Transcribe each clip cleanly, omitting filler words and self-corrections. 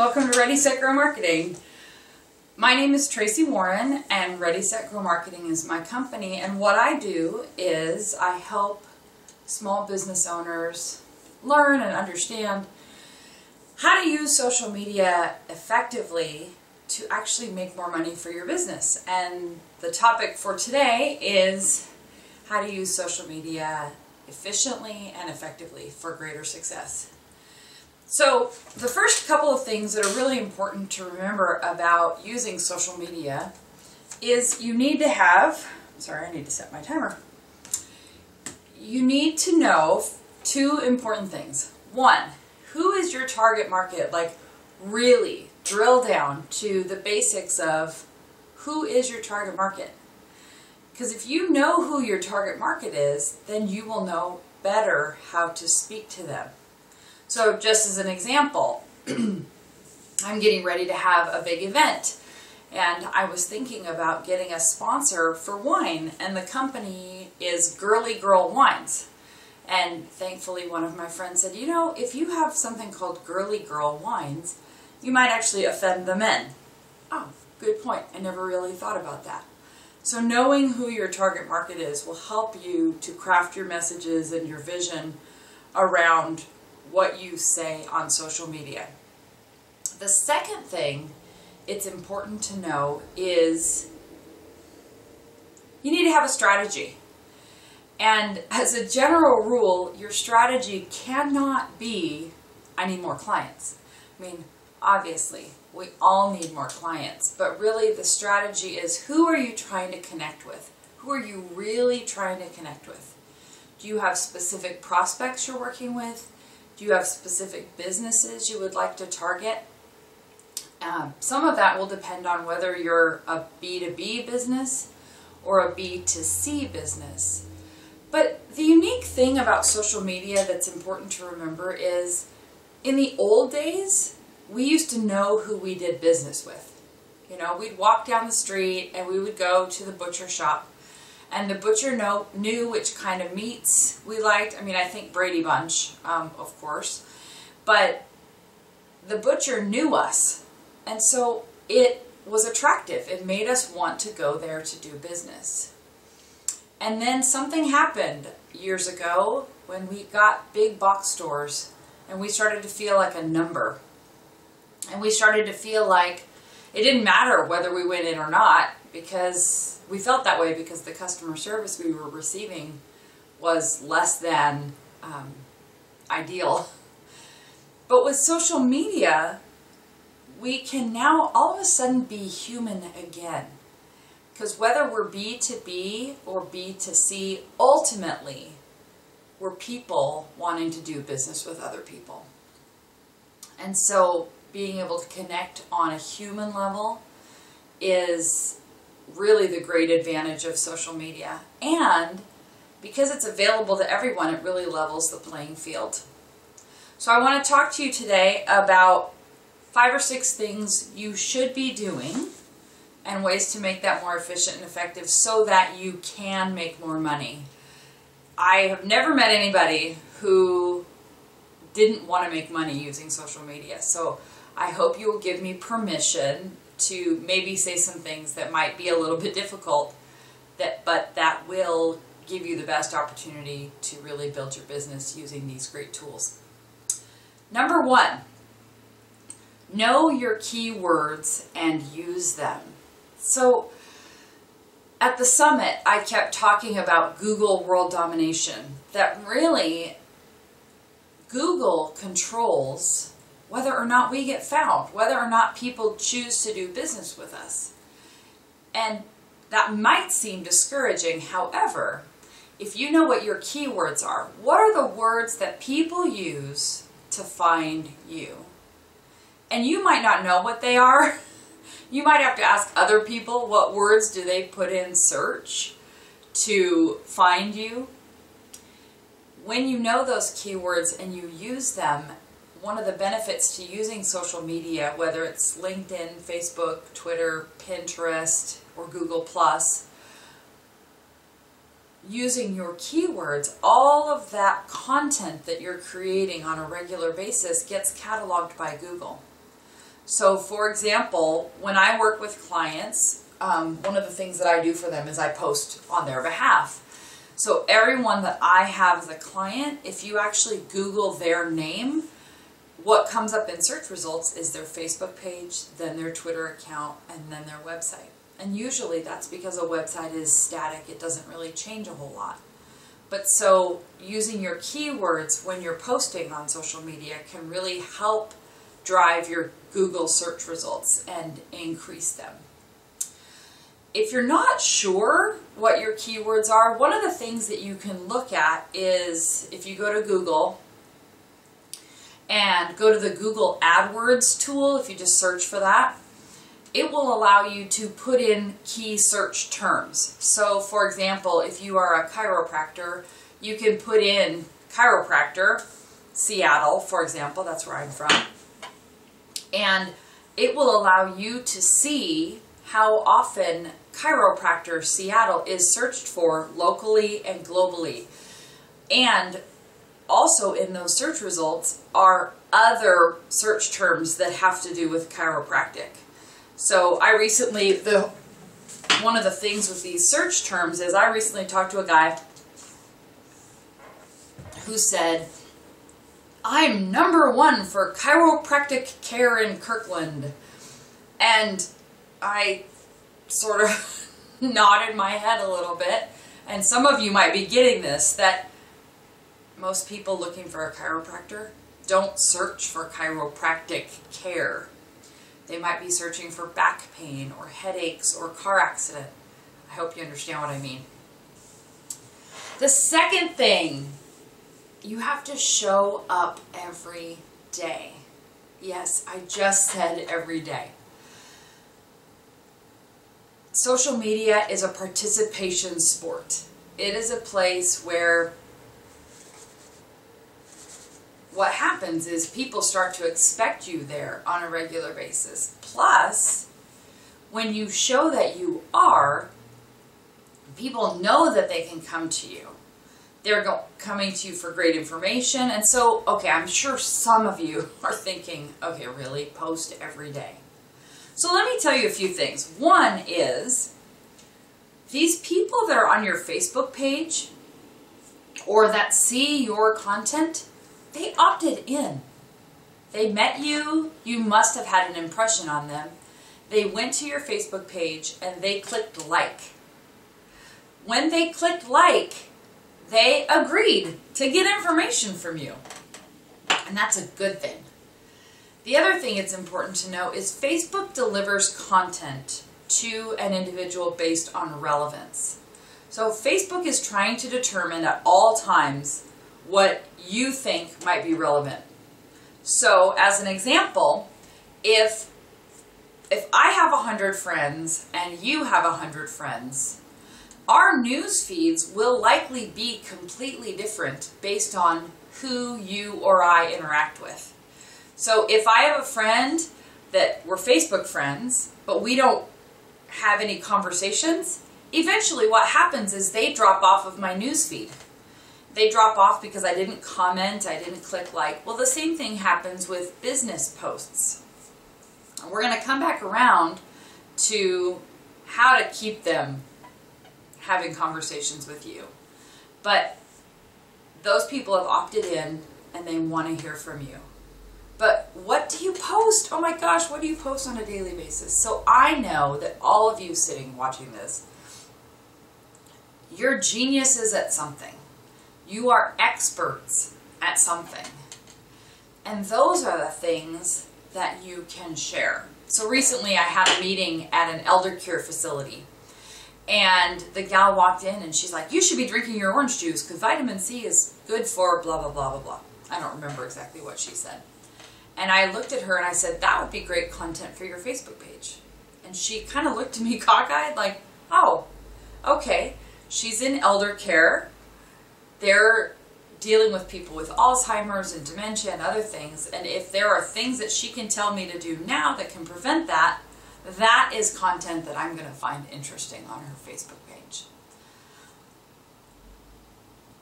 Welcome to Ready, Set, Grow Marketing. My name is Tracy Warren, and Ready, Set, Grow Marketing is my company. And what I do is I help small business owners learn and understand how to use social media effectively to actually make more money for your business. And the topic for today is how to use social media efficiently and effectively for greater success. So the first couple of things that are really important to remember about using social media is you need to have, I need to set my timer. You need to know two important things. One, who is your target market? Like really drill down to the basics of who is your target market. Because if you know who your target market is, then you will know better how to speak to them. So just as an example, I'm getting ready to have a big event, and I was thinking about getting a sponsor for wine, and the company is Girly Girl Wines. And thankfully one of my friends said, you know, if you have something called Girly Girl Wines, you might actually offend the men. Oh, good point. I never really thought about that. So knowing who your target market is will help you to craft your messages and your vision around what you say on social media. The second thing it's important to know is you need to have a strategy. And as a general rule, your strategy cannot be, I need more clients. I mean, obviously, we all need more clients, but really the strategy is who are you trying to connect with? Who are you really trying to connect with? Do you have specific prospects you're working with? Do you have specific businesses you would like to target? Some of that will depend on whether you're a B2B business or a B2C business. But the unique thing about social media that's important to remember is in the old days, we used to know who we did business with. You know, we'd walk down the street and we would go to the butcher shop, and the butcher knew which kind of meats we liked. I mean, I think Brady Bunch, of course, but the butcher knew us, and so it was attractive. It made us want to go there to do business. And then something happened years ago when we got big box stores and we started to feel like a number. And we started to feel like it didn't matter whether we went in or not, because we felt that way because the customer service we were receiving was less than ideal. But with social media, we can now all of a sudden be human again. Because whether we're B2B or B2C, ultimately, we're people wanting to do business with other people. And so being able to connect on a human level is really the great advantage of social media. And because it's available to everyone, it really levels the playing field. So I want to talk to you today about 5 or 6 things you should be doing and ways to make that more efficient and effective so that you can make more money. I have never met anybody who didn't want to make money using social media. So I hope you will give me permission to maybe say some things that might be a little bit difficult, but that will give you the best opportunity to really build your business using these great tools. Number 1, know your keywords and use them. So at the summit, I kept talking about Google world domination, that really Google controls whether or not we get found, whether or not people choose to do business with us. And that might seem discouraging. However, if you know what your keywords are, what are the words that people use to find you? And you might not know what they are. You might have to ask other people what words do they put in search to find you. When you know those keywords and you use them, one of the benefits to using social media, whether it's LinkedIn, Facebook, Twitter, Pinterest, or Google+, using your keywords, all of that content that you're creating on a regular basis gets cataloged by Google. So for example, when I work with clients, one of the things that I do for them is I post on their behalf. So everyone that I have as a client, if you actually Google their name, what comes up in search results is their Facebook page, then their Twitter account, and then their website. And usually that's because a website is static. It doesn't really change a whole lot. But so using your keywords when you're posting on social media can really help drive your Google search results and increase them. If you're not sure what your keywords are, one of the things that you can look at is if you go to Google and go to the Google AdWords tool, if you just search for that, it will allow you to put in key search terms. So for example, if you are a chiropractor, you can put in chiropractor, Seattle, for example, that's where I'm from, and it will allow you to see how often chiropractor Seattle is searched for locally and globally. And also in those search results are other search terms that have to do with chiropractic. So I recently, one of the things with these search terms is I recently talked to a guy who said, I'm #1 for chiropractic care in Kirkland. And I sort of nodded my head a little bit. And some of you might be getting this, that most people looking for a chiropractor don't search for chiropractic care. They might be searching for back pain or headaches or car accident. I hope you understand what I mean. The second thing, you have to show up every day. Yes, I just said every day. Social media is a participation sport. It is a place where what happens is people start to expect you there on a regular basis. Plus, when you show that you are, people know that they can come to you. They're coming to you for great information. And so, okay, I'm sure some of you are thinking, okay, really, post every day. So let me tell you a few things. One is, these people that are on your Facebook page or that see your content, they opted in. They met you. You must have had an impression on them. They went to your Facebook page and they clicked like. When they clicked like, they agreed to get information from you. And that's a good thing. The other thing it's important to know is Facebook delivers content to an individual based on relevance. So Facebook is trying to determine at all times what you think might be relevant. So as an example, if I have 100 friends and you have 100 friends, our news feeds will likely be completely different based on who you or I interact with. So if I have a friend that we're Facebook friends, but we don't have any conversations, eventually what happens is they drop off of my news feed. They drop off because I didn't comment, I didn't click like. Well, the same thing happens with business posts. We're going to come back around to how to keep them having conversations with you. But those people have opted in and they want to hear from you. But what do you post? Oh my gosh, what do you post on a daily basis? So I know that all of you sitting watching this, you're geniuses at something. You are experts at something. And those are the things that you can share. So recently I had a meeting at an elder care facility. And the gal walked in and she's like, you should be drinking your orange juice because vitamin C is good for blah, blah, blah, blah, blah. I don't remember exactly what she said. And I looked at her and I said, that would be great content for your Facebook page. And she kind of looked at me cockeyed like, oh, okay. She's in elder care. They're dealing with people with Alzheimer's and dementia and other things. And if there are things that she can tell me to do now that can prevent that, that is content that I'm going to find interesting on her Facebook page.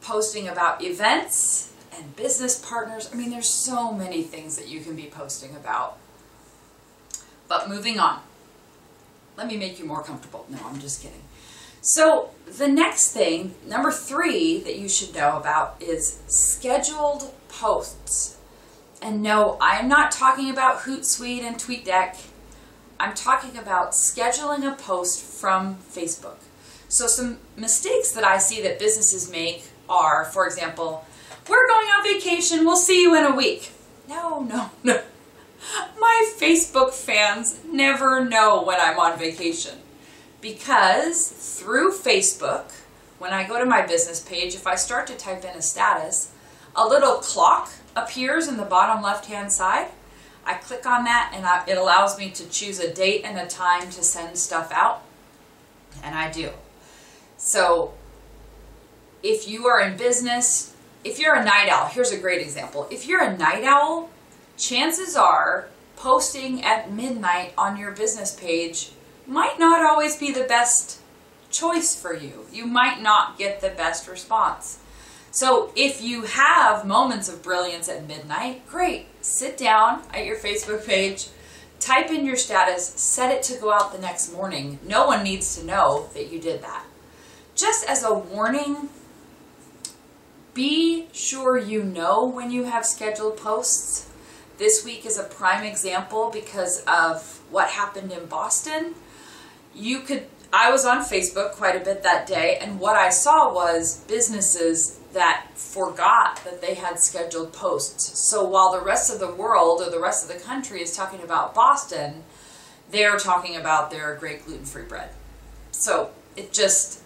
Posting about events and business partners. I mean, there's so many things that you can be posting about. But moving on. Let me make you more comfortable. No, I'm just kidding. So the next thing, number 3 that you should know about is scheduled posts. And no, I'm not talking about Hootsuite and TweetDeck. I'm talking about scheduling a post from Facebook. So some mistakes that I see that businesses make are, for example, we're going on vacation, we'll see you in a week. No, no, no. My Facebook fans never know when I'm on vacation. Because through Facebook, when I go to my business page, if I start to type in a status, a little clock appears in the bottom left-hand side. I click on that and it allows me to choose a date and a time to send stuff out. And I do. So if you are in business, if you're a night owl, here's a great example. If you're a night owl, chances are posting at midnight on your business page might not always be the best choice for you. You might not get the best response. So if you have moments of brilliance at midnight, great. Sit down at your Facebook page, type in your status, set it to go out the next morning. No one needs to know that you did that. Just as a warning, be sure you know when you have scheduled posts. This week is a prime example because of what happened in Boston. I was on Facebook quite a bit that day, and what I saw was businesses that forgot that they had scheduled posts. So while the rest of the world or the rest of the country is talking about Boston, they're talking about their great gluten-free bread. So it just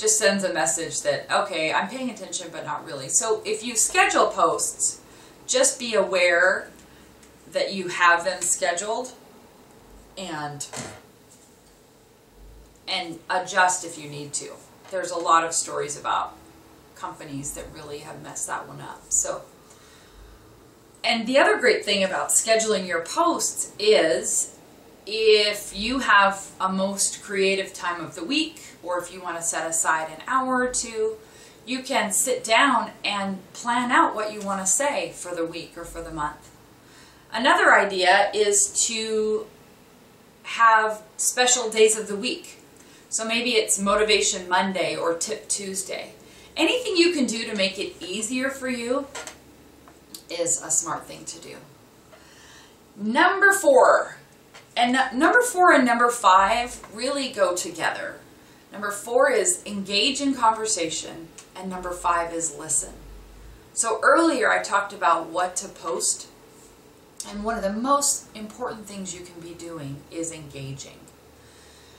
sends a message that, okay, I'm paying attention, but not really. So if you schedule posts, just be aware that you have them scheduled and adjust if you need to. There's a lot of stories about companies that really have messed that one up. So, and the other great thing about scheduling your posts is if you have a most creative time of the week, or if you want to set aside an hour or two, you can sit down and plan out what you want to say for the week or for the month. Another idea is to have special days of the week. So maybe it's Motivation Monday or Tip Tuesday. Anything you can do to make it easier for you is a smart thing to do. Number 4. And number 4 and number 5 really go together. Number 4 is engage in conversation, and number 5 is listen. So earlier I talked about what to post, and one of the most important things you can be doing is engaging.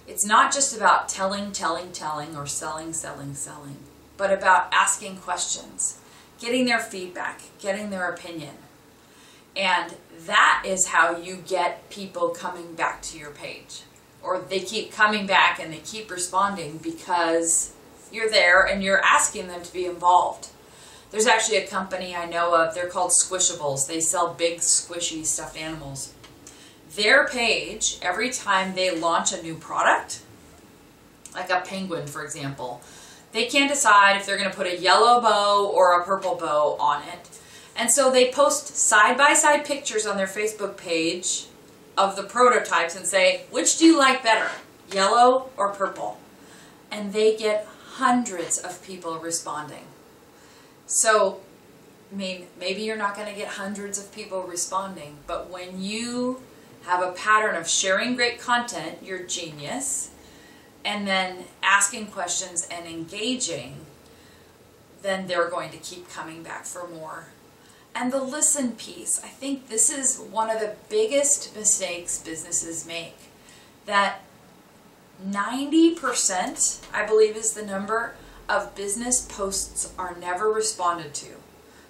It's not just about telling, or selling, but about asking questions, getting their feedback, getting their opinion. And that is how you get people coming back to your page. Or they keep coming back and they keep responding because you're there and you're asking them to be involved. There's actually a company I know of, they're called Squishables. They sell big squishy stuffed animals. Their page, every time they launch a new product, like a penguin for example, they can't decide if they're going to put a yellow bow or a purple bow on it. And so they post side-by-side pictures on their Facebook page of the prototypes and say, which do you like better, yellow or purple? And they get hundreds of people responding. So, I mean, maybe you're not going to get hundreds of people responding, but when you have a pattern of sharing great content, you're genius, and then asking questions and engaging, then they're going to keep coming back for more. And the listen piece, I think this is one of the biggest mistakes businesses make. That 90%, I believe is the number, of business posts are never responded to.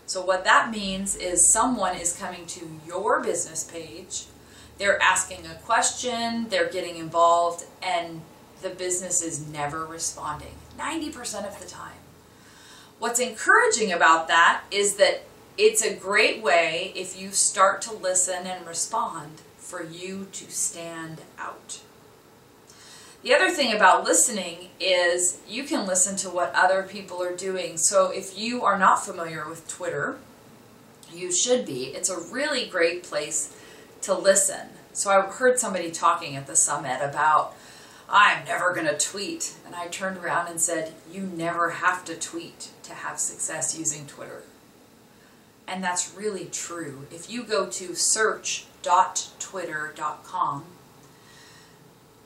So what that means is someone is coming to your business page, they're asking a question, they're getting involved, and the business is never responding, 90% of the time. What's encouraging about that is that it's a great way, if you start to listen and respond, for you to stand out. The other thing about listening is you can listen to what other people are doing. So if you are not familiar with Twitter, you should be. It's a really great place to listen. So I heard somebody talking at the summit about, I'm never going to tweet. And I turned around and said, you never have to tweet to have success using Twitter. And that's really true. If you go to search.twitter.com,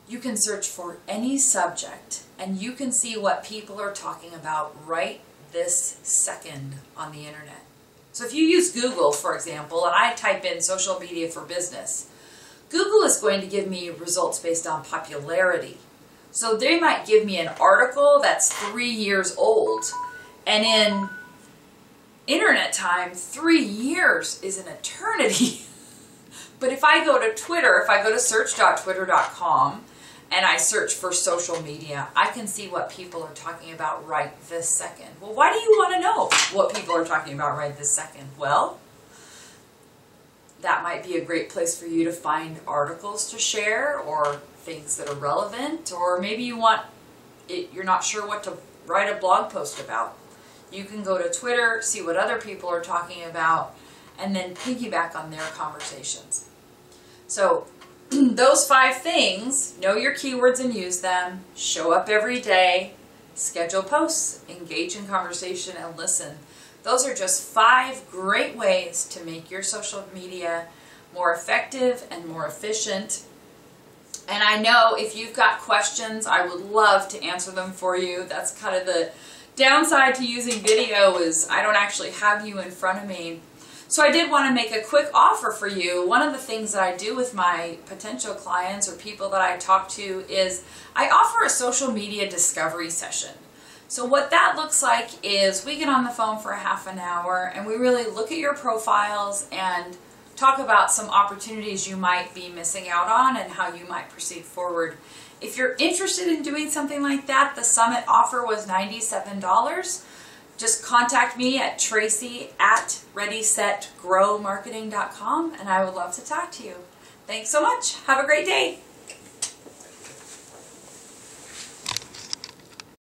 you can search for any subject and you can see what people are talking about right this second on the internet. So if you use Google, for example, and I type in social media for business, Google is going to give me results based on popularity. So they might give me an article that's 3 years old, and in internet time, 3 years is an eternity. But if I go to Twitter, if I go to search.twitter.com, and I search for social media, I can see what people are talking about right this second. Well, why do you want to know what people are talking about right this second? Well, that might be a great place for you to find articles to share or things that are relevant, or maybe you're not sure what to write a blog post about. You can go to Twitter, see what other people are talking about, and then piggyback on their conversations. So those 5 things: know your keywords and use them, show up every day, schedule posts, engage in conversation, and listen. Those are just 5 great ways to make your social media more effective and more efficient. And I know if you've got questions, I would love to answer them for you. That's kind of the downside to using video, is I don't actually have you in front of me. So I did want to make a quick offer for you. One of the things that I do with my potential clients or people that I talk to is I offer a social media discovery session. So what that looks like is we get on the phone for a half an hour and we really look at your profiles and talk about some opportunities you might be missing out on and how you might proceed forward. If you're interested in doing something like that, the summit offer was $97. Just contact me at Tracey@ReadySetGrowMarketing.com and I would love to talk to you. Thanks so much. Have a great day.